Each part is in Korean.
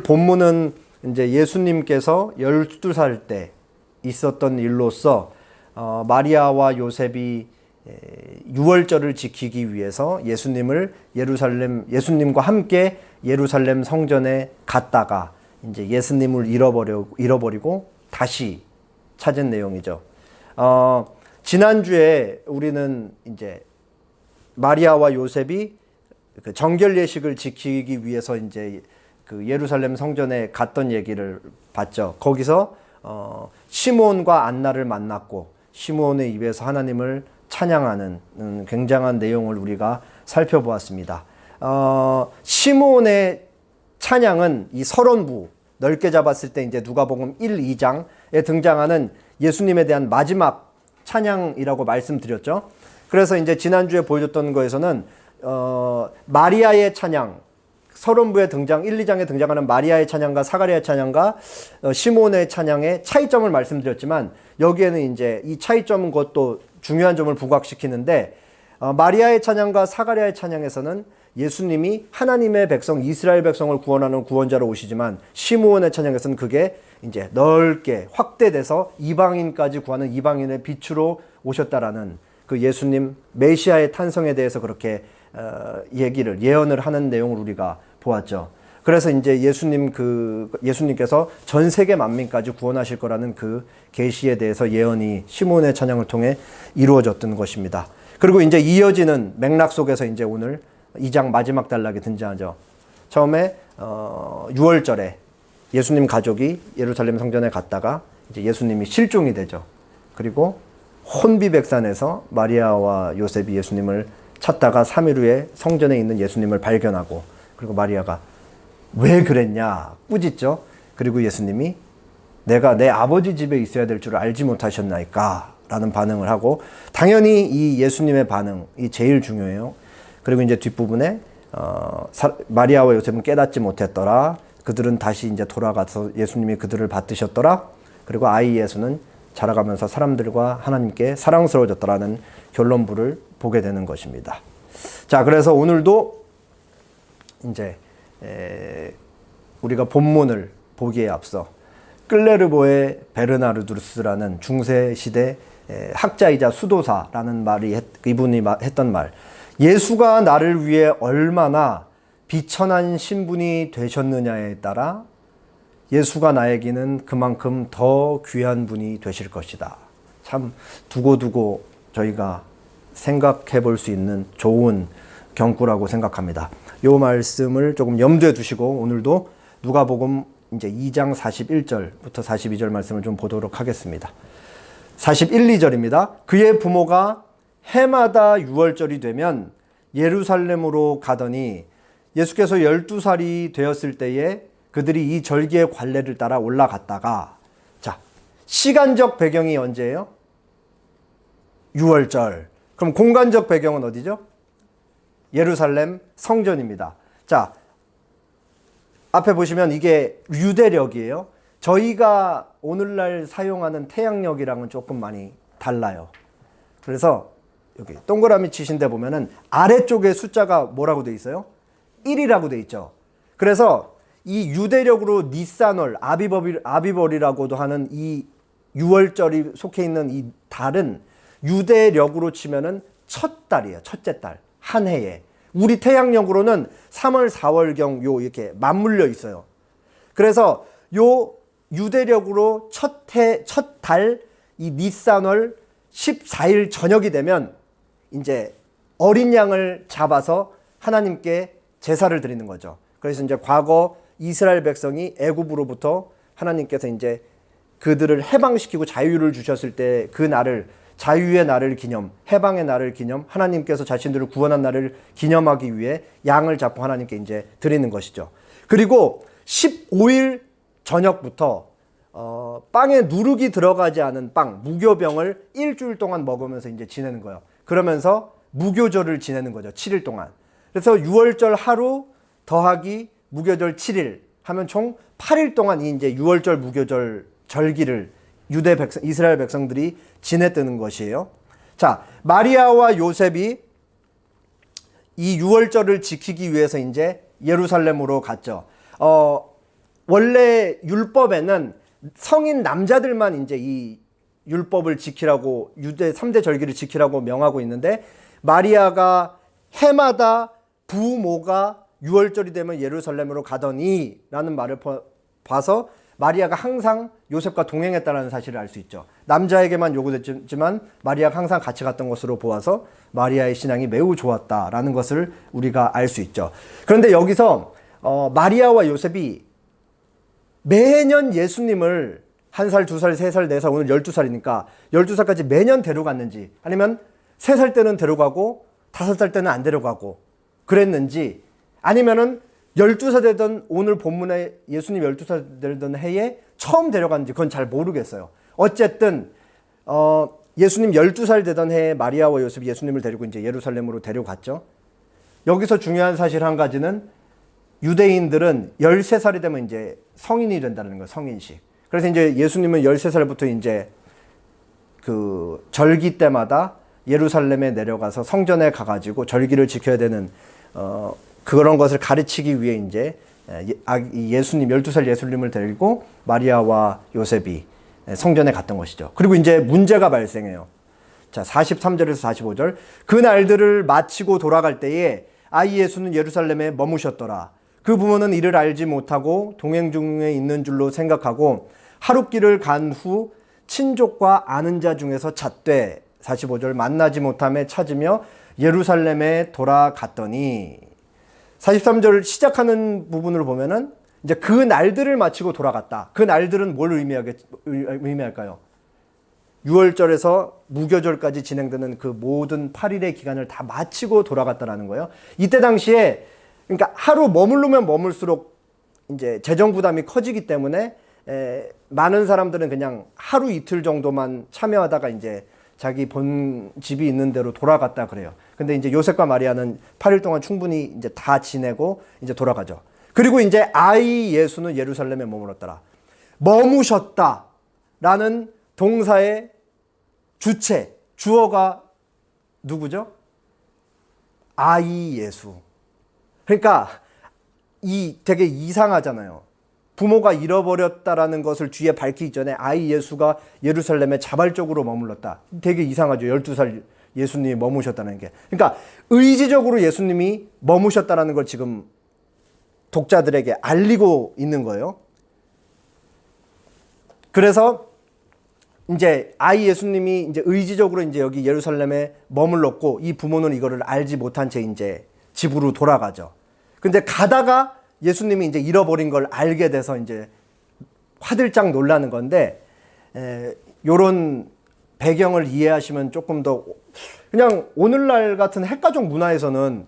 본문은 이제 예수님께서 12살 때 있었던 일로서 마리아와 요셉이 유월절을 지키기 위해서 예수님과 함께 예루살렘 성전에 갔다가 이제 예수님을 잃어버리고 다시 찾은 내용이죠. 지난주에 우리는 이제 마리아와 요셉이 그 정결 예식을 지키기 위해서 이제 그 예루살렘 성전에 갔던 얘기를 봤죠. 거기서 시므온과 안나를 만났고 시므온의 입에서 하나님을 찬양하는 굉장한 내용을 우리가 살펴보았습니다. 시므온의 찬양은 이 서론부 넓게 잡았을 때 이제 누가복음 1, 2장에 등장하는 예수님에 대한 마지막 찬양이라고 말씀드렸죠. 그래서 이제 지난주에 보여줬던 거에서는 마리아의 찬양, 서론부에 1, 2장에 등장하는 마리아의 찬양과 사가랴의 찬양과 시므온의 찬양의 차이점을 말씀드렸지만 여기에는 이제 이 차이점은 그것도 중요한 점을 부각시키는데 마리아의 찬양과 사가랴의 찬양에서는 예수님이 하나님의 백성 이스라엘 백성을 구원하는 구원자로 오시지만 시므온의 찬양에서는 그게 이제 넓게 확대돼서 이방인까지 구하는 이방인의 빛으로 오셨다라는 그 예수님 메시아의 탄생에 대해서 그렇게 예언을 하는 내용을 우리가 보았죠. 그래서 이제 예수님께서 전 세계 만민까지 구원하실 거라는 그 계시에 대해서 예언이 시므온의 찬양을 통해 이루어졌던 것입니다. 그리고 이제 이어지는 맥락 속에서 이제 오늘 2장 마지막 단락에 등장하죠. 처음에 6월절에 예수님 가족이 예루살렘 성전에 갔다가 이제 예수님이 실종이 되죠. 그리고 혼비백산에서 마리아와 요셉이 예수님을 찾다가 3일 후에 성전에 있는 예수님을 발견하고 그리고 마리아가 왜 그랬냐 꾸짖죠. 그리고 예수님이 내가 내 아버지 집에 있어야 될 줄 알지 못하셨나이까 라는 반응을 하고 당연히 이 예수님의 반응이 제일 중요해요. 그리고 이제 뒷부분에 마리아와 요셉은 깨닫지 못했더라. 그들은 다시 이제 돌아가서 예수님이 그들을 받드셨더라. 그리고 아이 예수는 자라가면서 사람들과 하나님께 사랑스러워졌더라는 결론부를 보게 되는 것입니다. 자, 그래서 오늘도 이제 우리가 본문을 보기에 앞서 클레르보의 베르나르두스라는 중세시대 학자이자 수도사라는 이분이 했던 말, 예수가 나를 위해 얼마나 비천한 신분이 되셨느냐에 따라 예수가 나에게는 그만큼 더 귀한 분이 되실 것이다. 참 두고두고 저희가 생각해 볼 수 있는 좋은 경구라고 생각합니다. 이 말씀을 조금 염두에 두시고 오늘도 누가복음 이제 2장 41절부터 42절 말씀을 좀 보도록 하겠습니다. 41, 2절입니다. 그의 부모가 해마다 유월절이 되면 예루살렘으로 가더니 예수께서 12살이 되었을 때에 그들이 이 절기의 관례를 따라 올라갔다가, 자, 시간적 배경이 언제예요? 유월절. 그럼 공간적 배경은 어디죠? 예루살렘 성전입니다. 자, 앞에 보시면 이게 유대력이에요. 저희가 오늘날 사용하는 태양력이랑은 조금 많이 달라요. 그래서 여기 동그라미 치신 데 보면은 아래쪽에 숫자가 뭐라고 돼 있어요? 1이라고 돼 있죠. 그래서 이 유대력으로 니산월, 아비벌이라고도 하는 이 유월절이 속해 있는 이 달은 유대력으로 치면은 첫 달이에요. 첫째 달. 한 해에. 우리 태양력으로는 3월, 4월경 이렇게 맞물려 있어요. 그래서 요 유대력으로 첫 달, 이 니산월 14일 저녁이 되면 이제 어린 양을 잡아서 하나님께 제사를 드리는 거죠. 그래서 이제 과거 이스라엘 백성이 애굽으로부터 하나님께서 이제 그들을 해방시키고 자유를 주셨을 때 그 날을 자유의 날을 기념, 해방의 날을 기념, 하나님께서 자신들을 구원한 날을 기념하기 위해 양을 잡고 하나님께 이제 드리는 것이죠. 그리고 15일 저녁부터 빵에 누룩이 들어가지 않은 빵, 무교병을 일주일 동안 먹으면서 이제 지내는 거예요. 그러면서 무교절을 지내는 거죠. 7일 동안. 그래서 6월절 하루 더하기 무교절 7일 하면 총 8일 동안 이 이제 6월절 무교절 절기를 이스라엘 백성들이 지냈다는 것이에요. 자, 마리아와 요셉이 이 유월절을 지키기 위해서 이제 예루살렘으로 갔죠. 원래 율법에는 성인 남자들만 이제 이 율법을 지키라고, 유대 3대 절기를 지키라고 명하고 있는데, 마리아가 해마다 부모가 6월절이 되면 예루살렘으로 가더니 라는 말을 봐서 마리아가 항상 요셉과 동행했다는 사실을 알 수 있죠. 남자에게만 요구됐지만 마리아가 항상 같이 갔던 것으로 보아서 마리아의 신앙이 매우 좋았다라는 것을 우리가 알 수 있죠. 그런데 여기서 마리아와 요셉이 매년 예수님을 1살, 2살, 3살, 4살, 오늘 12살이니까 12살까지 매년 데려갔는지, 아니면 3살 때는 데려가고 5살 때는 안 데려가고 그랬는지, 아니면은 12살 되던, 오늘 본문에 예수님 12살 되던 해에 처음 데려갔는지 그건 잘 모르겠어요. 어쨌든 예수님 12살 되던 해에 마리아와 요셉이 예수님을 데리고 이제 예루살렘으로 데려갔죠. 여기서 중요한 사실 한 가지는 유대인들은 13살이 되면 이제 성인이 된다는 거예요. 성인식. 그래서 이제 예수님은 13살부터 이제 그 절기 때마다 예루살렘에 내려가서 성전에 가가지고 절기를 지켜야 되는 그런 것을 가르치기 위해 이제 예수님 12살 예수님을 데리고 마리아와 요셉이 성전에 갔던 것이죠. 그리고 이제 문제가 발생해요. 자, 43절에서 45절. 그 날들을 마치고 돌아갈 때에 아이 예수는 예루살렘에 머무셨더라. 그 부모는 이를 알지 못하고 동행 중에 있는 줄로 생각하고 하룻길을 간 후 친족과 아는 자 중에서 잣되, 45절, 만나지 못함에 찾으며 예루살렘에 돌아갔더니, 43절 시작하는 부분을 보면은 이제 그 날들을 마치고 돌아갔다. 그 날들은 뭘 의미할까요? 6월절에서 무교절까지 진행되는 그 모든 8일의 기간을 다 마치고 돌아갔다라는 거예요. 이때 당시에 그러니까 하루 머무르면 머물수록 이제 재정 부담이 커지기 때문에 많은 사람들은 그냥 하루 이틀 정도만 참여하다가 이제 자기 본 집이 있는 대로 돌아갔다 그래요. 근데 이제 요셉과 마리아는 8일 동안 충분히 이제 다 지내고 이제 돌아가죠. 그리고 이제 아이 예수는 예루살렘에 머물렀더라. 머무셨다라는 동사의 주체, 주어가 누구죠? 아이 예수. 그러니까 이 되게 이상하잖아요. 부모가 잃어버렸다라는 것을 뒤에 밝히기 전에 아이 예수가 예루살렘에 자발적으로 머물렀다. 되게 이상하죠. 12살 예수님이 머무셨다는 게. 그러니까 의지적으로 예수님이 머무셨다는 걸 지금 독자들에게 알리고 있는 거예요. 그래서 이제 아이 예수님이 이제 의지적으로 이제 여기 예루살렘에 머물렀고, 이 부모는 이거를 알지 못한 채 이제 집으로 돌아가죠. 근데 가다가 예수님이 이제 잃어버린 걸 알게 돼서 이제 화들짝 놀라는 건데, 요런 배경을 이해하시면 조금 더, 그냥 오늘날 같은 핵가족 문화에서는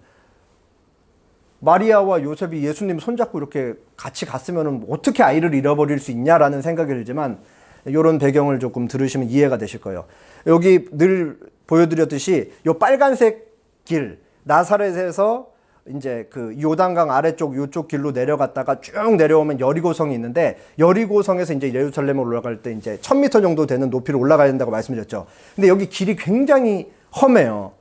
마리아와 요셉이 예수님 손잡고 이렇게 같이 갔으면 어떻게 아이를 잃어버릴 수 있냐라는 생각이 들지만, 요런 배경을 조금 들으시면 이해가 되실 거예요. 여기 늘 보여드렸듯이 요 빨간색 길, 나사렛에서 이제 그 요단강 아래쪽 요쪽 길로 내려갔다가 쭉 내려오면 여리고성이 있는데, 여리고성에서 이제 예루살렘으로 올라갈 때 이제 1000m 정도 되는 높이로 올라가야 된다고 말씀드렸죠. 근데 여기 길이 굉장히 험해요.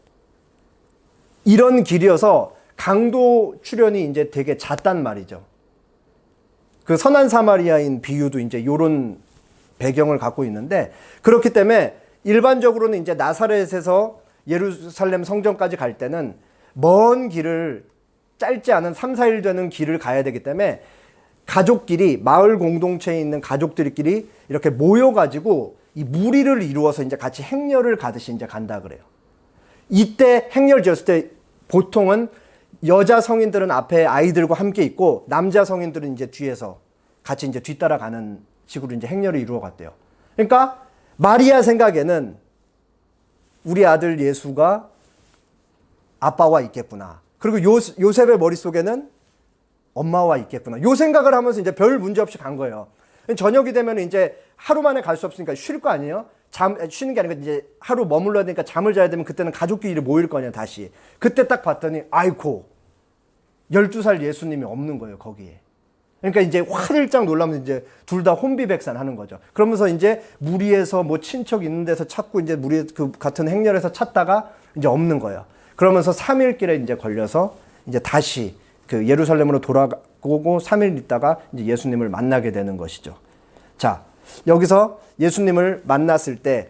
이런 길이어서 강도 출현이 이제 되게 잦단 말이죠. 그 선한 사마리아인 비유도 이제 요런 배경을 갖고 있는데, 그렇기 때문에 일반적으로는 이제 나사렛에서 예루살렘 성전까지 갈 때는 먼 길을, 짧지 않은 3, 4일 되는 길을 가야 되기 때문에 가족끼리, 마을 공동체에 있는 가족들끼리 이렇게 모여가지고 이 무리를 이루어서 이제 같이 행렬을 가듯이 이제 간다 그래요. 이때 행렬 지었을 때 보통은 여자 성인들은 앞에 아이들과 함께 있고, 남자 성인들은 이제 뒤에서 같이 이제 뒤따라가는 식으로 이제 행렬을 이루어 갔대요. 그러니까 마리아 생각에는 우리 아들 예수가 아빠와 있겠구나. 그리고 요셉의 머릿속에는 엄마와 있겠구나. 요 생각을 하면서 이제 별 문제 없이 간 거예요. 저녁이 되면 이제 하루 만에 갈 수 없으니까 쉴 거 아니에요? 쉬는 게 아니라 이제 하루 머물러야 되니까 잠을 자야 되면 그때는 가족끼리 모일 거냐, 다시. 그때 딱 봤더니, 아이고, 12살 예수님이 없는 거예요, 거기에. 그러니까 이제 화들짝 놀라면서 이제 둘 다 혼비백산 하는 거죠. 그러면서 이제 무리에서 뭐 친척 있는 데서 찾고, 이제 무리 그 같은 행렬에서 찾다가 이제 없는 거예요. 그러면서 3일 길에 이제 걸려서 이제 다시 그 예루살렘으로 돌아가고 그거고 3일 있다가 이제 예수님을 만나게 되는 것이죠. 자, 여기서 예수님을 만났을 때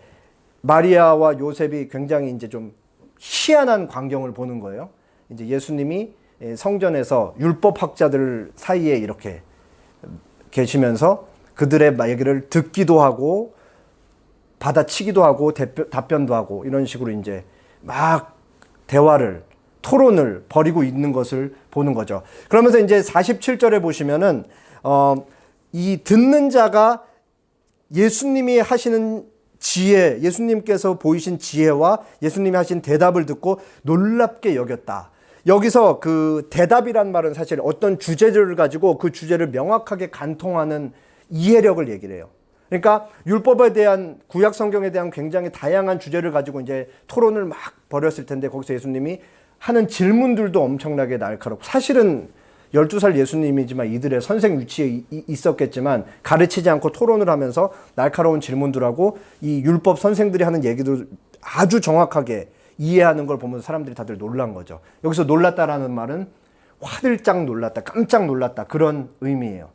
마리아와 요셉이 굉장히 이제 좀 희한한 광경을 보는 거예요. 이제 예수님이 성전에서 율법학자들 사이에 이렇게 계시면서 그들의 얘기를 듣기도 하고 받아치기도 하고 답변도 하고 이런 식으로 이제 막 대화를 토론을 벌이고 있는 것을 보는 거죠. 그러면서 이제 47절에 보시면은 이 듣는 자가 예수님이 하시는 지혜, 예수님께서 보이신 지혜와 예수님이 하신 대답을 듣고 놀랍게 여겼다. 여기서 그 대답이란 말은 사실 어떤 주제를 가지고 그 주제를 명확하게 간통하는 이해력을 얘기를 해요. 그러니까 율법에 대한 구약 성경에 대한 굉장히 다양한 주제를 가지고 이제 토론을 막 벌였을 텐데 거기서 예수님이 하는 질문들도 엄청나게 날카롭고 사실은 12살 예수님이지만 이들의 선생 위치에 있었겠지만 가르치지 않고 토론을 하면서 날카로운 질문들하고 이 율법 선생들이 하는 얘기도 아주 정확하게 이해하는 걸 보면서 사람들이 다들 놀란 거죠. 여기서 놀랐다라는 말은 화들짝 놀랐다, 깜짝 놀랐다 그런 의미예요.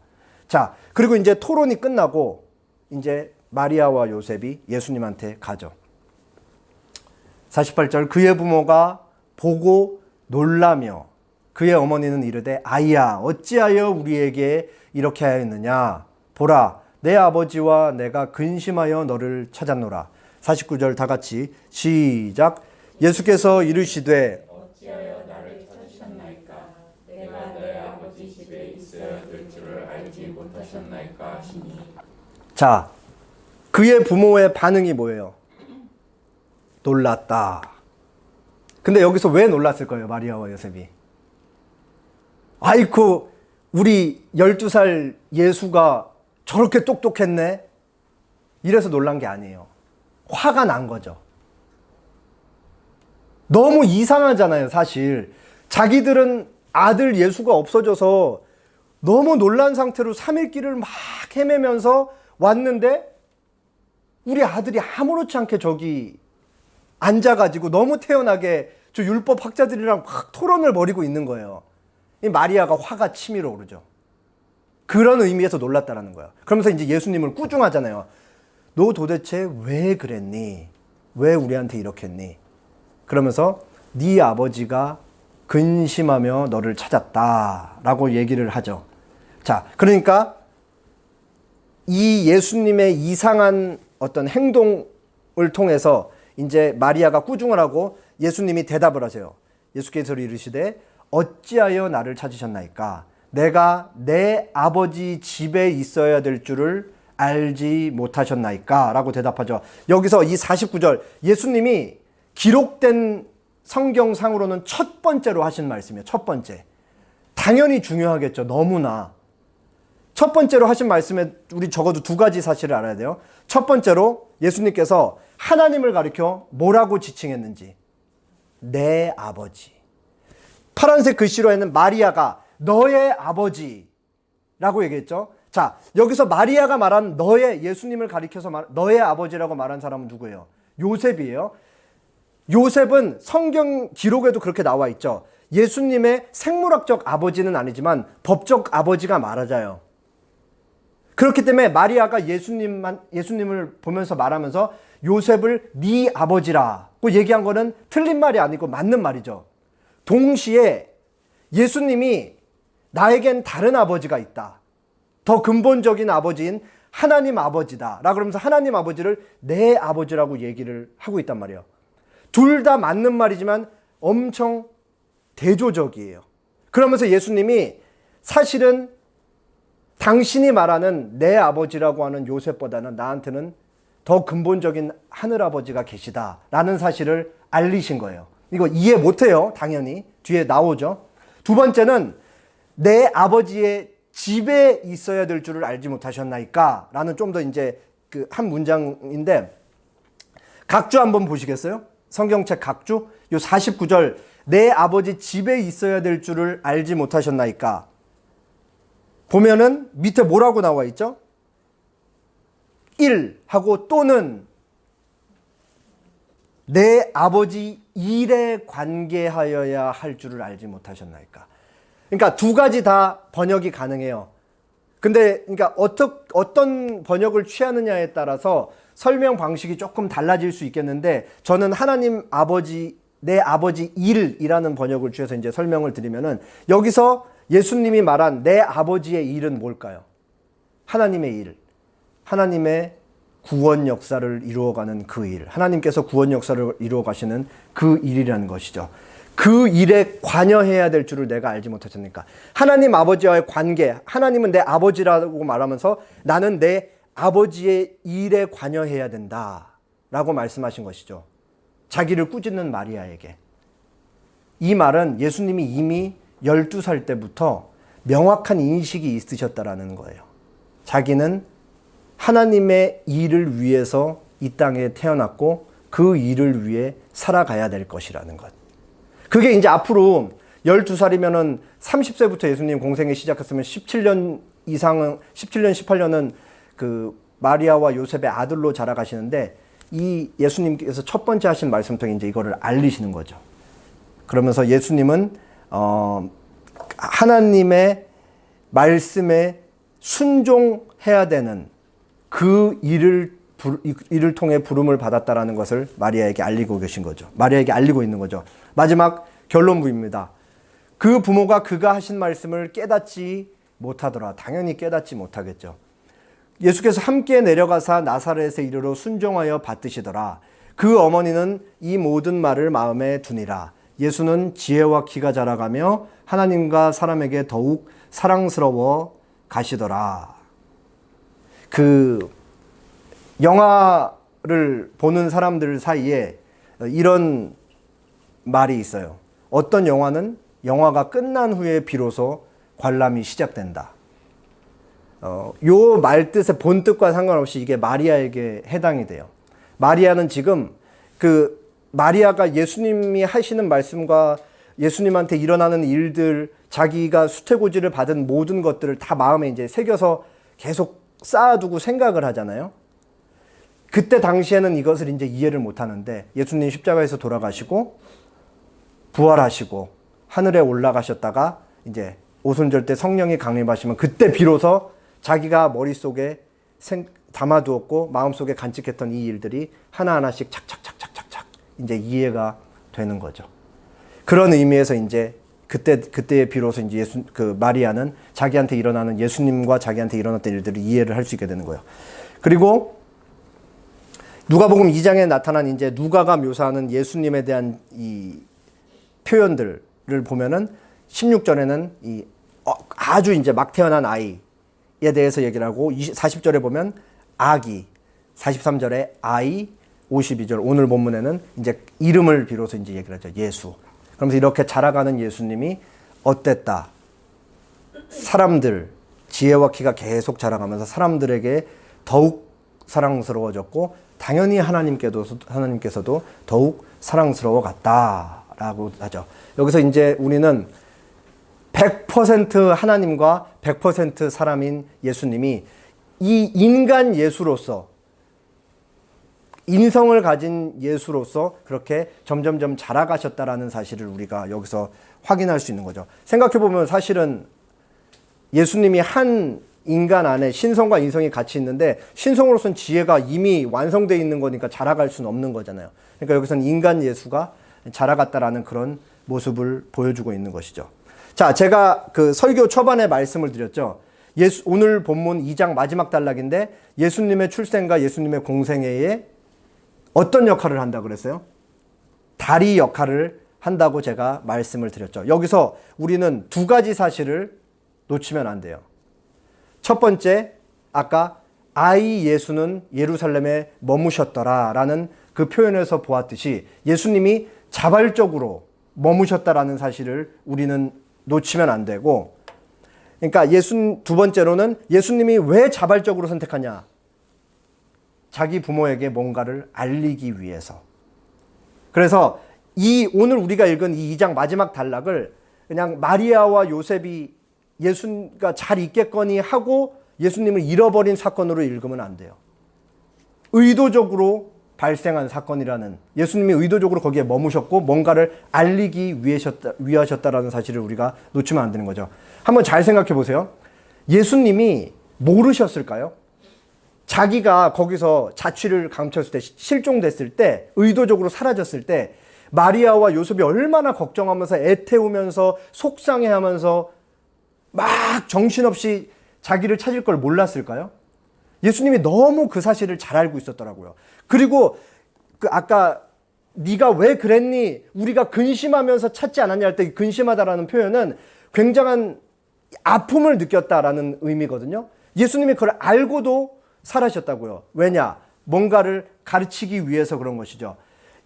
자, 그리고 이제 토론이 끝나고 이제 마리아와 요셉이 예수님한테 가죠. 48절 그의 부모가 보고 놀라며 그의 어머니는 이르되 아이야 어찌하여 우리에게 이렇게 하였느냐 보라 내 아버지와 내가 근심하여 너를 찾았노라. 49절 다 같이 시작. 예수께서 이르시되 어찌하여 나를 찾으셨나이까 내가 내 아버지 집에 있어야 될 줄을 알지 못하셨나이까 하시니. 자, 그의 부모의 반응이 뭐예요? 놀랐다. 근데 여기서 왜 놀랐을 거예요? 마리아와 요셉이. 아이쿠 우리 12살 예수가 저렇게 똑똑했네? 이래서 놀란 게 아니에요. 화가 난 거죠. 너무 이상하잖아요, 사실. 자기들은 아들 예수가 없어져서 너무 놀란 상태로 3일 길을 막 헤매면서 왔는데 우리 아들이 아무렇지 않게 저기 앉아가지고 너무 태연하게 저 율법 학자들이랑 막 토론을 벌이고 있는 거예요. 이 마리아가 화가 치밀어 오르죠. 그런 의미에서 놀랐다라는 거예요. 그러면서 이제 예수님을 꾸중하잖아요. 너 도대체 왜 그랬니? 왜 우리한테 이렇게 했니? 그러면서 네 아버지가 근심하며 너를 찾았다라고 얘기를 하죠. 자, 그러니까 이 예수님의 이상한 어떤 행동을 통해서 이제 마리아가 꾸중을 하고 예수님이 대답을 하세요. 예수께서 이르시되 어찌하여 나를 찾으셨나이까? 내가 내 아버지 집에 있어야 될 줄을 알지 못하셨나이까? 라고 대답하죠. 여기서 이 49절 예수님이 기록된 성경상으로는 첫 번째로 하신 말씀이에요. 첫 번째. 당연히 중요하겠죠. 너무나. 첫 번째로 하신 말씀에 우리 적어도 두 가지 사실을 알아야 돼요. 첫 번째로 예수님께서 하나님을 가리켜 뭐라고 지칭했는지. 내 아버지. 파란색 글씨로에는 마리아가 너의 아버지라고 얘기했죠. 자, 여기서 마리아가 말한 너의 예수님을 가리켜서 너의 아버지라고 말한 사람은 누구예요? 요셉이에요. 요셉은 성경 기록에도 그렇게 나와 있죠. 예수님의 생물학적 아버지는 아니지만 법적 아버지가 맞아요. 그렇기 때문에 마리아가 예수님을 보면서 말하면서 요셉을 네 아버지라고 얘기한 거는 틀린 말이 아니고 맞는 말이죠. 동시에 예수님이 나에겐 다른 아버지가 있다. 더 근본적인 아버지인 하나님 아버지다. 라고 그러면서 하나님 아버지를 내 아버지라고 얘기를 하고 있단 말이에요. 둘 다 맞는 말이지만 엄청 대조적이에요. 그러면서 예수님이 사실은 당신이 말하는 내 아버지라고 하는 요셉보다는 나한테는 더 근본적인 하늘아버지가 계시다라는 사실을 알리신 거예요. 이거 이해 못해요. 당연히. 뒤에 나오죠. 두 번째는 내 아버지의 집에 있어야 될 줄을 알지 못하셨나이까? 라는 좀 더 이제 그 한 문장인데 각주 한번 보시겠어요? 성경책 각주? 요 49절 내 아버지 집에 있어야 될 줄을 알지 못하셨나이까? 보면은 밑에 뭐라고 나와 있죠? 1 하고 또는 내 아버지 일에 관계하여야 할 줄을 알지 못하셨나이까? 그러니까 두 가지 다 번역이 가능해요. 근데 그러니까 어떤 번역을 취하느냐에 따라서 설명 방식이 조금 달라질 수 있겠는데, 저는 하나님 아버지, 내 아버지 일이라는 번역을 취해서 이제 설명을 드리면은, 여기서 예수님이 말한 내 아버지의 일은 뭘까요? 하나님의 일, 하나님의 구원 역사를 이루어가는 그 일, 하나님께서 구원 역사를 이루어가시는 그 일이라는 것이죠. 그 일에 관여해야 될 줄을 내가 알지 못하셨습니까? 하나님 아버지와의 관계, 하나님은 내 아버지라고 말하면서 나는 내 아버지의 일에 관여해야 된다 라고 말씀하신 것이죠. 자기를 꾸짖는 마리아에게. 이 말은 예수님이 이미 12살 때부터 명확한 인식이 있으셨다라는 거예요. 자기는 하나님의 일을 위해서 이 땅에 태어났고 그 일을 위해 살아가야 될 것이라는 것. 그게 이제 앞으로 12살이면은 30세부터 예수님 공생에 시작했으면 17년 이상은, 17년, 18년은 그 마리아와 요셉의 아들로 자라가시는데, 이 예수님께서 첫 번째 하신 말씀 통해 이제 이거를 알리시는 거죠. 그러면서 예수님은, 하나님의 말씀에 순종해야 되는 그 일을 통해 부름을 받았다라는 것을 마리아에게 알리고 계신 거죠. 마리아에게 알리고 있는 거죠. 마지막 결론부입니다. 그 부모가 그가 하신 말씀을 깨닫지 못하더라. 당연히 깨닫지 못하겠죠. 예수께서 함께 내려가사 나사렛에 이르러 순종하여 받드시더라. 그 어머니는 이 모든 말을 마음에 두니라. 예수는 지혜와 키가 자라가며 하나님과 사람에게 더욱 사랑스러워 가시더라. 그 영화를 보는 사람들 사이에 이런 말이 있어요. 어떤 영화는 영화가 끝난 후에 비로소 관람이 시작된다. 요 말뜻의 본뜻과 상관없이 이게 마리아에게 해당이 돼요. 마리아는 지금 마리아가 예수님이 하시는 말씀과 예수님한테 일어나는 일들, 자기가 수태고지를 받은 모든 것들을 다 마음에 이제 새겨서 계속 쌓아두고 생각을 하잖아요. 그때 당시에는 이것을 이제 이해를 못 하는데, 예수님 십자가에서 돌아가시고 부활하시고 하늘에 올라가셨다가 이제 오순절 때 성령이 강림하시면 그때 비로소 자기가 머릿속에 담아두었고 마음속에 간직했던 이 일들이 하나하나씩 착착착착착착 이제 이해가 되는 거죠. 그런 의미에서 이제 그때에 비로소 이제 마리아는 자기한테 일어나는, 예수님과 자기한테 일어났던 일들을 이해를 할 수 있게 되는 거예요. 그리고 누가복음 2장에 나타난 이제 누가가 묘사하는 예수님에 대한 이 표현들을 보면은 16절에는 아주 이제 막 태어난 아이에 대해서 얘기를 하고, 40절에 보면 아기, 43절에 아이, 52절 오늘 본문에는 이제 이름을 비로소 이제 얘기를 하죠. 예수. 그러면서 이렇게 자라가는 예수님이 어땠다. 사람들, 지혜와 키가 계속 자라가면서 사람들에게 더욱 사랑스러워졌고, 당연히 하나님께서도 더욱 사랑스러워갔다라고 하죠. 여기서 이제 우리는 100% 하나님과 100% 사람인 예수님이 이 인간 예수로서, 인성을 가진 예수로서 그렇게 점점점 자라가셨다라는 사실을 우리가 여기서 확인할 수 있는 거죠. 생각해보면 사실은 예수님이 한 인간 안에 신성과 인성이 같이 있는데, 신성으로서는 지혜가 이미 완성되어 있는 거니까 자라갈 수는 없는 거잖아요. 그러니까 여기서는 인간 예수가 자라갔다라는 그런 모습을 보여주고 있는 것이죠. 자, 제가 그 설교 초반에 말씀을 드렸죠. 오늘 본문 2장 마지막 단락인데, 예수님의 출생과 예수님의 공생애에 어떤 역할을 한다 그랬어요? 다리 역할을 한다고 제가 말씀을 드렸죠. 여기서 우리는 두 가지 사실을 놓치면 안 돼요. 첫 번째, 아까 아이 예수는 예루살렘에 머무셨더라 라는 그 표현에서 보았듯이 예수님이 자발적으로 머무셨다라는 사실을 우리는 놓치면 안 되고, 그러니까 두 번째로는 예수님이 왜 자발적으로 선택하냐? 자기 부모에게 뭔가를 알리기 위해서. 그래서 오늘 우리가 읽은 이 2장 마지막 단락을 그냥 마리아와 요셉이 예수가 잘 있겠거니 하고 예수님을 잃어버린 사건으로 읽으면 안 돼요. 의도적으로 발생한 사건이라는, 예수님이 의도적으로 거기에 머무셨고 뭔가를 알리기 위하셨다라는 사실을 우리가 놓치면 안 되는 거죠. 한번 잘 생각해 보세요. 예수님이 모르셨을까요? 자기가 거기서 자취를 감췄을 때, 실종됐을 때, 의도적으로 사라졌을 때 마리아와 요셉이 얼마나 걱정하면서 애태우면서 속상해하면서 막 정신없이 자기를 찾을 걸 몰랐을까요? 예수님이 너무 그 사실을 잘 알고 있었더라고요. 그리고 아까 네가 왜 그랬니? 우리가 근심하면서 찾지 않았냐 할 때 근심하다라는 표현은 굉장한 아픔을 느꼈다라는 의미거든요. 예수님이 그걸 알고도 살아셨다고요. 왜냐? 뭔가를 가르치기 위해서 그런 것이죠.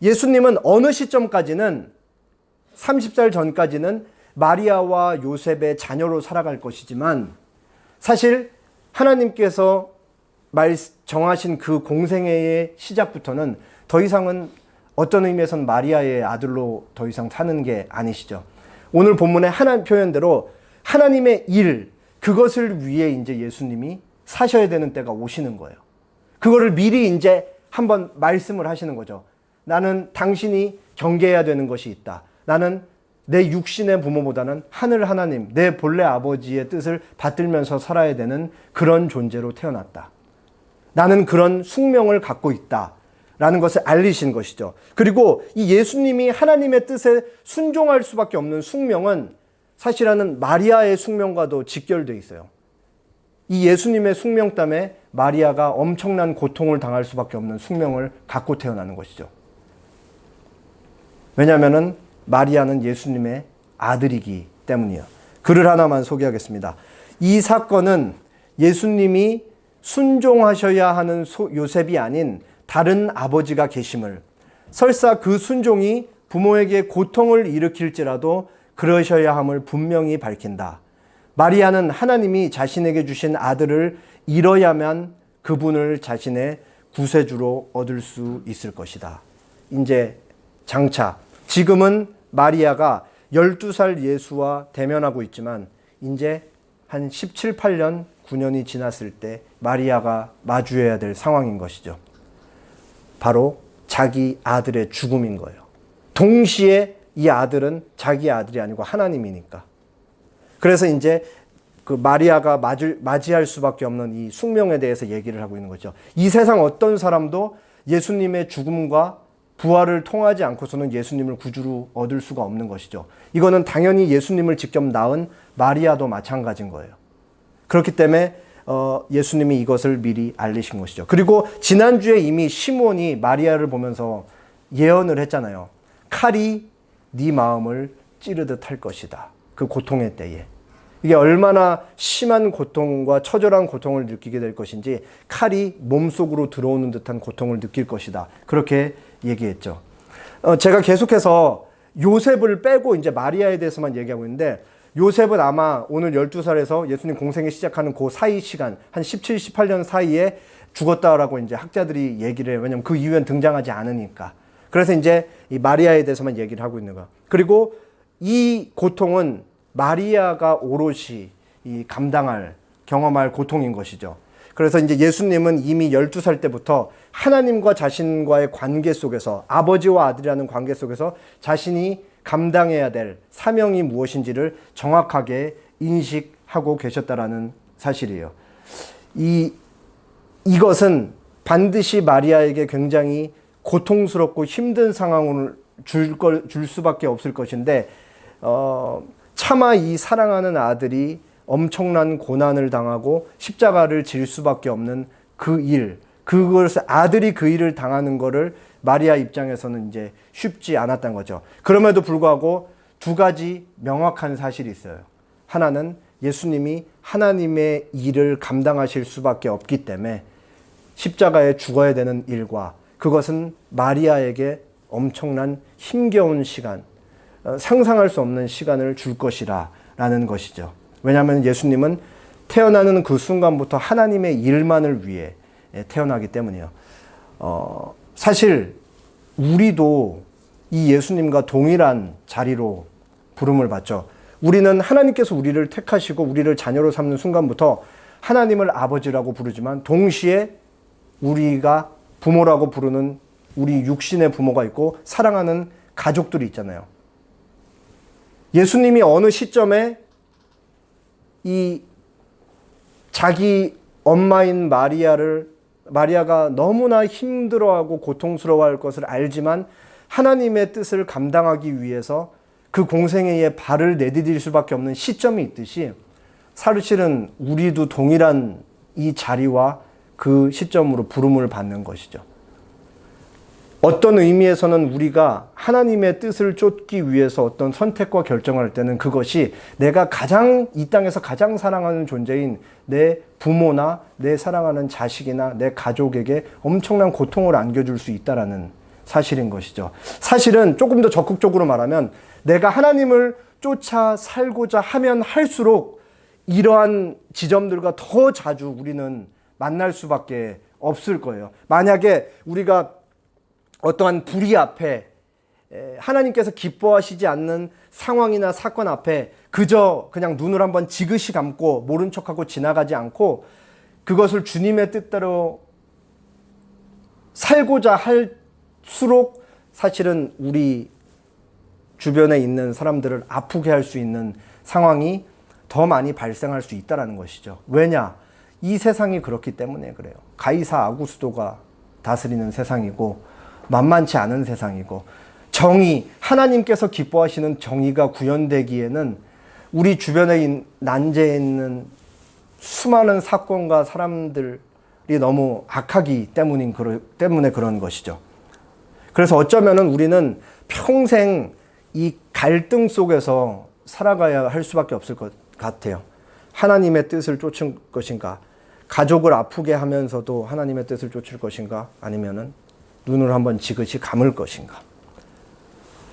예수님은 어느 시점까지는 30살 전까지는 마리아와 요셉의 자녀로 살아갈 것이지만 사실 하나님께서 정하신 그 공생애의 시작부터는 더 이상은 어떤 의미에서는 마리아의 아들로 더 이상 사는 게 아니시죠. 오늘 본문의 표현대로 하나님의 일, 그것을 위해 이제 예수님이 사셔야 되는 때가 오시는 거예요. 그거를 미리 이제 한번 말씀을 하시는 거죠. 나는 당신이 경계해야 되는 것이 있다. 나는 내 육신의 부모보다는 하늘 하나님, 내 본래 아버지의 뜻을 받들면서 살아야 되는 그런 존재로 태어났다. 나는 그런 숙명을 갖고 있다. 라는 것을 알리신 것이죠. 그리고 이 예수님이 하나님의 뜻에 순종할 수밖에 없는 숙명은 사실은 마리아의 숙명과도 직결되어 있어요. 이 예수님의 숙명 때문에 마리아가 엄청난 고통을 당할 수밖에 없는 숙명을 갖고 태어나는 것이죠. 왜냐하면 마리아는 예수님의 아들이기 때문이에요. 글을 하나만 소개하겠습니다. 이 사건은 예수님이 순종하셔야 하는 요셉이 아닌 다른 아버지가 계심을, 설사 그 순종이 부모에게 고통을 일으킬지라도 그러셔야 함을 분명히 밝힌다. 마리아는 하나님이 자신에게 주신 아들을 잃어야만 그분을 자신의 구세주로 얻을 수 있을 것이다. 이제 장차 지금은 마리아가 12살 예수와 대면하고 있지만 이제 한 17, 8년, 9년이 지났을 때 마리아가 마주해야 될 상황인 것이죠. 바로 자기 아들의 죽음인 거예요. 동시에 이 아들은 자기 아들이 아니고 하나님이니까. 그래서 이제 그 마리아가 맞이할 수밖에 없는 이 숙명에 대해서 얘기를 하고 있는 거죠. 이 세상 어떤 사람도 예수님의 죽음과 부활을 통하지 않고서는 예수님을 구주로 얻을 수가 없는 것이죠. 이거는 당연히 예수님을 직접 낳은 마리아도 마찬가지인 거예요. 그렇기 때문에 예수님이 이것을 미리 알리신 것이죠. 그리고 지난주에 이미 시몬이 마리아를 보면서 예언을 했잖아요. 칼이 네 마음을 찌르듯 할 것이다. 그 고통의 때에. 이게 얼마나 심한 고통과 처절한 고통을 느끼게 될 것인지, 칼이 몸속으로 들어오는 듯한 고통을 느낄 것이다. 그렇게 얘기했죠. 제가 계속해서 요셉을 빼고 이제 마리아에 대해서만 얘기하고 있는데, 요셉은 아마 오늘 12살에서 예수님 공생이 시작하는 그 사이 시간, 한 17, 18년 사이에 죽었다라고 이제 학자들이 얘기를 해요. 왜냐면 그 이후엔 등장하지 않으니까. 그래서 이제 이 마리아에 대해서만 얘기를 하고 있는 거야. 그리고 이 고통은 마리아가 오롯이 경험할 고통인 것이죠. 그래서 이제 예수님은 이미 12살 때부터 하나님과 자신과의 관계 속에서, 아버지와 아들이라는 관계 속에서 자신이 감당해야 될 사명이 무엇인지를 정확하게 인식하고 계셨다라는 사실이에요. 이것은 반드시 마리아에게 굉장히 고통스럽고 힘든 상황을 줄 수밖에 없을 것인데, 차마 이 사랑하는 아들이 엄청난 고난을 당하고 십자가를 질 수밖에 없는 그것을 아들이 그 일을 당하는 거를 마리아 입장에서는 이제 쉽지 않았던 거죠. 그럼에도 불구하고 두 가지 명확한 사실이 있어요. 하나는 예수님이 하나님의 일을 감당하실 수밖에 없기 때문에 십자가에 죽어야 되는 일과, 그것은 마리아에게 엄청난 힘겨운 시간, 상상할 수 없는 시간을 줄 것이라 라는 것이죠. 왜냐하면 예수님은 태어나는 그 순간부터 하나님의 일만을 위해 태어나기 때문이에요. 사실 우리도 이 예수님과 동일한 자리로 부름을 받죠. 우리는 하나님께서 우리를 택하시고 우리를 자녀로 삼는 순간부터 하나님을 아버지라고 부르지만, 동시에 우리가 부모라고 부르는 우리 육신의 부모가 있고 사랑하는 가족들이 있잖아요. 예수님이 어느 시점에 이 자기 엄마인 마리아가 너무나 힘들어하고 고통스러워할 것을 알지만 하나님의 뜻을 감당하기 위해서 그 공생애에 발을 내디딜 수밖에 없는 시점이 있듯이 사실은 우리도 동일한 이 자리와 그 시점으로 부름을 받는 것이죠. 어떤 의미에서는 우리가 하나님의 뜻을 쫓기 위해서 어떤 선택과 결정을 할 때는 그것이 내가 이 땅에서 가장 사랑하는 존재인 내 부모나 내 사랑하는 자식이나 내 가족에게 엄청난 고통을 안겨줄 수 있다는 사실인 것이죠. 사실은 조금 더 적극적으로 말하면 내가 하나님을 쫓아 살고자 하면 할수록 이러한 지점들과 더 자주 우리는 만날 수밖에 없을 거예요. 만약에 우리가 어떠한 불의 앞에 하나님께서 기뻐하시지 않는 상황이나 사건 앞에 그저 그냥 눈을 한번 지그시 감고 모른 척하고 지나가지 않고 그것을 주님의 뜻대로 살고자 할수록 사실은 우리 주변에 있는 사람들을 아프게 할 수 있는 상황이 더 많이 발생할 수 있다는 것이죠. 왜냐? 이 세상이 그렇기 때문에 그래요. 가이사 아구스도가 다스리는 세상이고 만만치 않은 세상이고 정의, 하나님께서 기뻐하시는 정의가 구현되기에는 우리 주변에 난제해 있는 수많은 사건과 사람들이 너무 악하기 때문에 그런 것이죠. 그래서 어쩌면은 우리는 평생 이 갈등 속에서 살아가야 할 수밖에 없을 것 같아요. 하나님의 뜻을 쫓을 것인가? 가족을 아프게 하면서도 하나님의 뜻을 쫓을 것인가? 아니면은 눈을 한번 지그시 감을 것인가?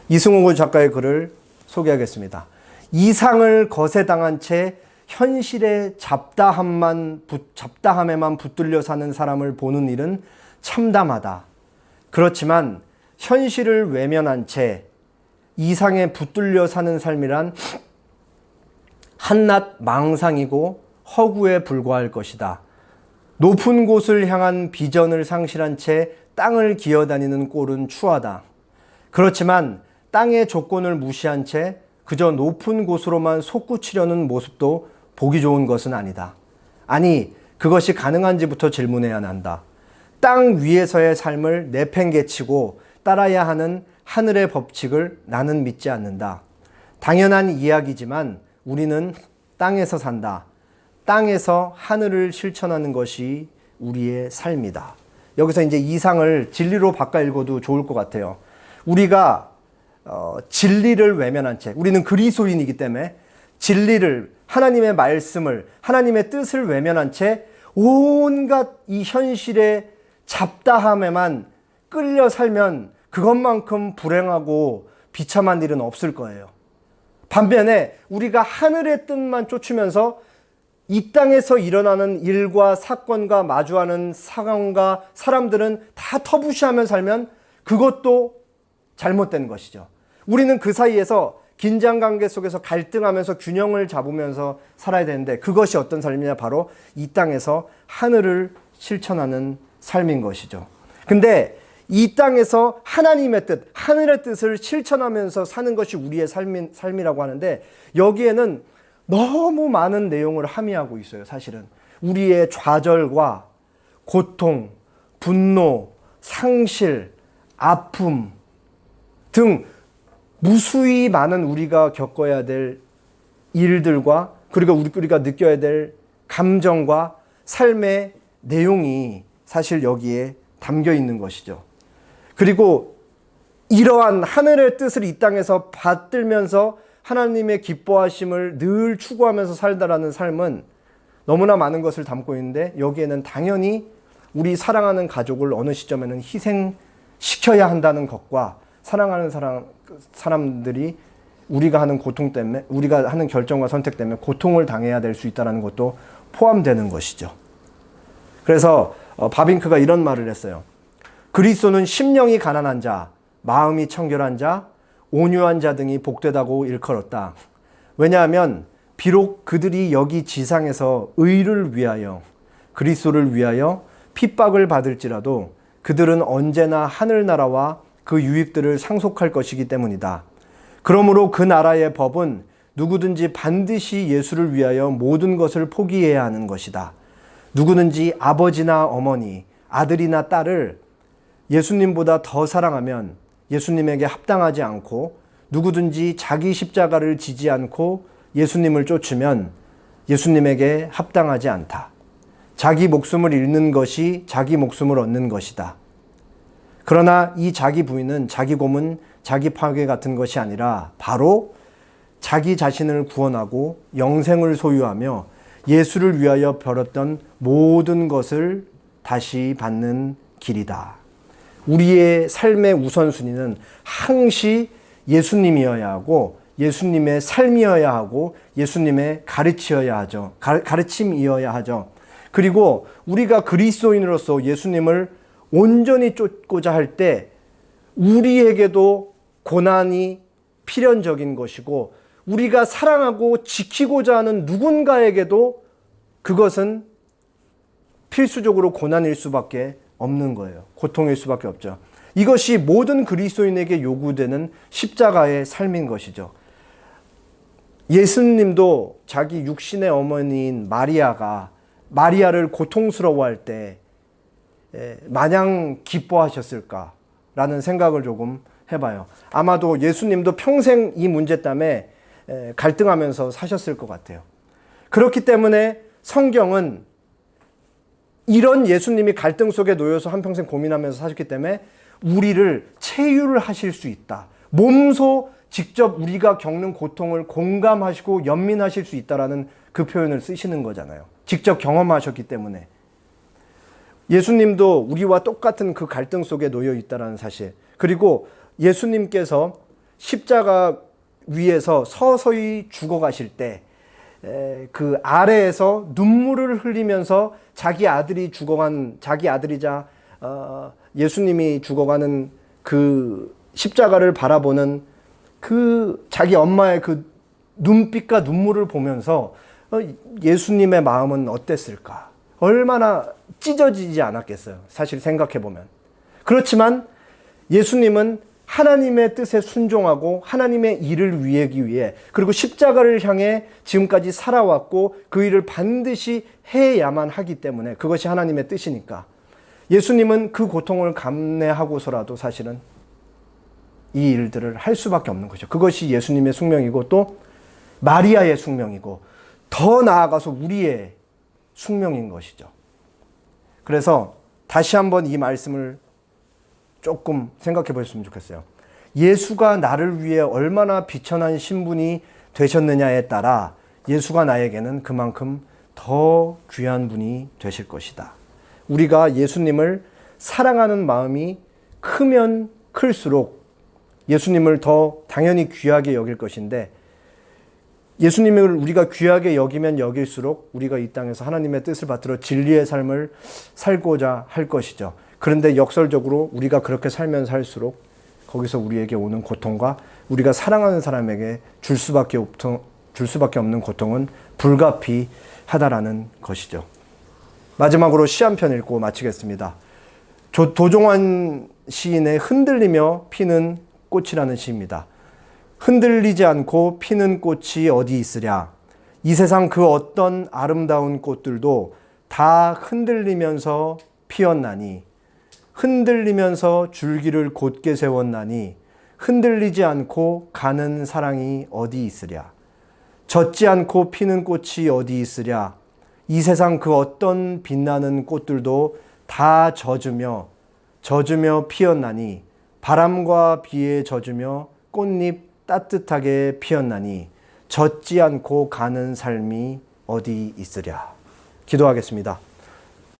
이승우 작가의 글을 소개하겠습니다. 이상을 거세당한 채 현실의 잡다함에만 붙들려 사는 사람을 보는 일은 참담하다. 그렇지만 현실을 외면한 채 이상에 붙들려 사는 삶이란 한낱 망상이고 허구에 불과할 것이다. 높은 곳을 향한 비전을 상실한 채 땅을 기어다니는 꼴은 추하다. 그렇지만 땅의 조건을 무시한 채 그저 높은 곳으로만 솟구치려는 모습도 보기 좋은 것은 아니다. 아니, 그것이 가능한지부터 질문해야 한다. 땅 위에서의 삶을 내팽개치고 따라야 하는 하늘의 법칙을 나는 믿지 않는다. 당연한 이야기지만 우리는 땅에서 산다. 땅에서 하늘을 실천하는 것이 우리의 삶이다. 여기서 이제 이상을 진리로 바꿔 읽어도 좋을 것 같아요. 우리가 진리를 외면한 채, 우리는 그리스도인이기 때문에 진리를, 하나님의 말씀을, 하나님의 뜻을 외면한 채 온갖 이 현실의 잡다함에만 끌려 살면 그것만큼 불행하고 비참한 일은 없을 거예요. 반면에 우리가 하늘의 뜻만 쫓으면서 이 땅에서 일어나는 일과 사건과 마주하는 상황과 사람들은 다 터부시하며 살면 그것도 잘못된 것이죠. 우리는 그 사이에서 긴장관계 속에서 갈등하면서 균형을 잡으면서 살아야 되는데 그것이 어떤 삶이냐? 바로 이 땅에서 하늘을 실천하는 삶인 것이죠. 근데 이 땅에서 하나님의 뜻, 하늘의 뜻을 실천하면서 사는 것이 우리의 삶이라고 하는데 여기에는 너무 많은 내용을 함의하고 있어요. 사실은 우리의 좌절과 고통, 분노, 상실, 아픔 등 무수히 많은 우리가 겪어야 될 일들과 그리고 우리가 느껴야 될 감정과 삶의 내용이 사실 여기에 담겨 있는 것이죠. 그리고 이러한 하늘의 뜻을 이 땅에서 받들면서 하나님의 기뻐하심을 늘 추구하면서 살다라는 삶은 너무나 많은 것을 담고 있는데 여기에는 당연히 우리 사랑하는 가족을 어느 시점에는 희생시켜야 한다는 것과 사랑하는 사람들이 우리가 하는 고통 때문에, 우리가 하는 결정과 선택 때문에 고통을 당해야 될 수 있다는 것도 포함되는 것이죠. 그래서 바빙크가 이런 말을 했어요. 그리스도는 심령이 가난한 자, 마음이 청결한 자, 온유한 자 등이 복되다고 일컬었다. 왜냐하면 비록 그들이 여기 지상에서 의를 위하여, 그리스도를 위하여 핍박을 받을지라도 그들은 언제나 하늘나라와 그 유익들을 상속할 것이기 때문이다. 그러므로 그 나라의 법은 누구든지 반드시 예수를 위하여 모든 것을 포기해야 하는 것이다. 누구든지 아버지나 어머니, 아들이나 딸을 예수님보다 더 사랑하면 예수님에게 합당하지 않고, 누구든지 자기 십자가를 지지 않고 예수님을 쫓으면 예수님에게 합당하지 않다. 자기 목숨을 잃는 것이 자기 목숨을 얻는 것이다. 그러나 이 자기 부인은, 자기 고문, 자기 파괴 같은 것이 아니라 바로 자기 자신을 구원하고 영생을 소유하며 예수를 위하여 벌었던 모든 것을 다시 받는 길이다. 우리의 삶의 우선순위는 항시 예수님이어야 하고, 예수님의 삶이어야 하고, 예수님의 가르침이어야 하죠. 그리고 우리가 그리스도인으로서 예수님을 온전히 쫓고자 할 때 우리에게도 고난이 필연적인 것이고, 우리가 사랑하고 지키고자 하는 누군가에게도 그것은 필수적으로 고난일 수밖에 없는 거예요. 고통일 수밖에 없죠. 이것이 모든 그리스도인에게 요구되는 십자가의 삶인 것이죠. 예수님도 자기 육신의 어머니인 마리아를 고통스러워할 때 마냥 기뻐하셨을까라는 생각을 조금 해봐요. 아마도 예수님도 평생 이 문제 때문에 갈등하면서 사셨을 것 같아요. 그렇기 때문에 성경은 이런 예수님이 갈등 속에 놓여서 한평생 고민하면서 사셨기 때문에 우리를 체휼을 하실 수 있다. 몸소 직접 우리가 겪는 고통을 공감하시고 연민하실 수 있다라는 그 표현을 쓰시는 거잖아요. 직접 경험하셨기 때문에. 예수님도 우리와 똑같은 그 갈등 속에 놓여 있다라는 사실. 그리고 예수님께서 십자가 위에서 서서히 죽어가실 때 그 아래에서 눈물을 흘리면서 자기 아들이자 예수님이 죽어가는 그 십자가를 바라보는 그 자기 엄마의 그 눈빛과 눈물을 보면서 예수님의 마음은 어땠을까? 얼마나 찢어지지 않았겠어요. 사실 생각해보면. 그렇지만 예수님은 하나님의 뜻에 순종하고 하나님의 일을 위하기 위해, 그리고 십자가를 향해 지금까지 살아왔고 그 일을 반드시 해야만 하기 때문에, 그것이 하나님의 뜻이니까 예수님은 그 고통을 감내하고서라도 사실은 이 일들을 할 수밖에 없는 것이죠. 그것이 예수님의 숙명이고 또 마리아의 숙명이고 더 나아가서 우리의 숙명인 것이죠. 그래서 다시 한번 이 말씀을 조금 생각해 보셨으면 좋겠어요. 예수가 나를 위해 얼마나 비천한 신분이 되셨느냐에 따라 예수가 나에게는 그만큼 더 귀한 분이 되실 것이다. 우리가 예수님을 사랑하는 마음이 크면 클수록 예수님을 더 당연히 귀하게 여길 것인데, 예수님을 우리가 귀하게 여기면 여길수록 우리가 이 땅에서 하나님의 뜻을 받들어 진리의 삶을 살고자 할 것이죠. 그런데 역설적으로 우리가 그렇게 살면 살수록 거기서 우리에게 오는 고통과 우리가 사랑하는 사람에게 줄 수밖에 없는 고통은 불가피하다라는 것이죠. 마지막으로 시 한 편 읽고 마치겠습니다. 도종환 시인의 흔들리며 피는 꽃이라는 시입니다. 흔들리지 않고 피는 꽃이 어디 있으랴. 이 세상 그 어떤 아름다운 꽃들도 다 흔들리면서 피었나니, 흔들리면서 줄기를 곧게 세웠나니 흔들리지 않고 가는 사랑이 어디 있으랴. 젖지 않고 피는 꽃이 어디 있으랴. 이 세상 그 어떤 빛나는 꽃들도 다 젖으며 피었나니, 바람과 비에 젖으며 꽃잎 따뜻하게 피었나니 젖지 않고 가는 삶이 어디 있으랴. 기도하겠습니다.